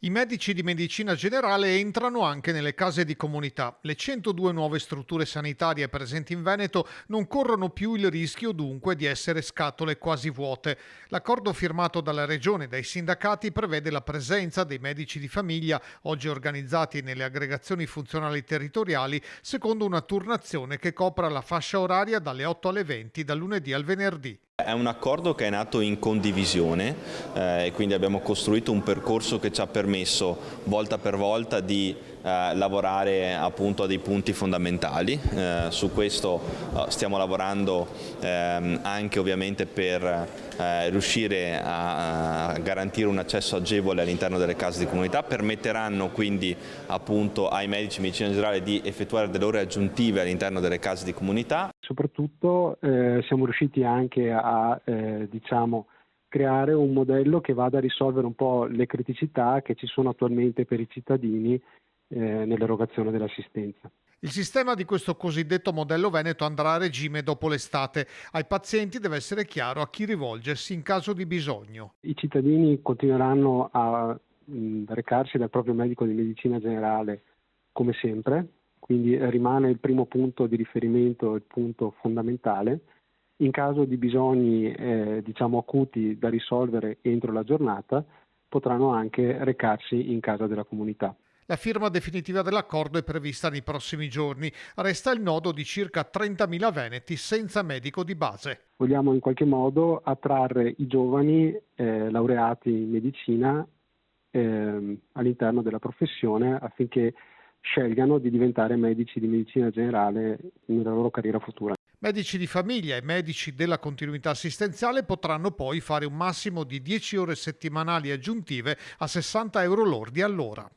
I medici di medicina generale entrano anche nelle case di comunità. Le 102 nuove strutture sanitarie presenti in Veneto non corrono più il rischio dunque di essere scatole quasi vuote. L'accordo firmato dalla Regione e dai sindacati prevede la presenza dei medici di famiglia, oggi organizzati nelle aggregazioni funzionali territoriali, secondo una turnazione che copra la fascia oraria dalle 8 alle 20 dal lunedì al venerdì. È un accordo che è nato in condivisione e quindi abbiamo costruito un percorso che ci ha permesso volta per volta di lavorare appunto a dei punti fondamentali. Su questo stiamo lavorando anche ovviamente per riuscire a garantire un accesso agevole all'interno delle case di comunità. Permetteranno quindi appunto ai medici di medicina generale di effettuare delle ore aggiuntive all'interno delle case di comunità. Soprattutto siamo riusciti anche a creare un modello che vada a risolvere un po' le criticità che ci sono attualmente per i cittadini nell'erogazione dell'assistenza. Il sistema di questo cosiddetto modello Veneto andrà a regime dopo l'estate. Ai pazienti deve essere chiaro a chi rivolgersi in caso di bisogno. I cittadini continueranno a recarsi dal proprio medico di medicina generale come sempre, quindi rimane il primo punto di riferimento, il punto fondamentale. In caso di bisogni acuti da risolvere entro la giornata, potranno anche recarsi in casa della comunità. La firma definitiva dell'accordo è prevista nei prossimi giorni. Resta il nodo di circa 30.000 veneti senza medico di base. Vogliamo in qualche modo attrarre i giovani laureati in medicina all'interno della professione affinché scelgano di diventare medici di medicina generale nella loro carriera futura. Medici di famiglia e medici della continuità assistenziale potranno poi fare un massimo di 10 ore settimanali aggiuntive a 60 euro lordi all'ora.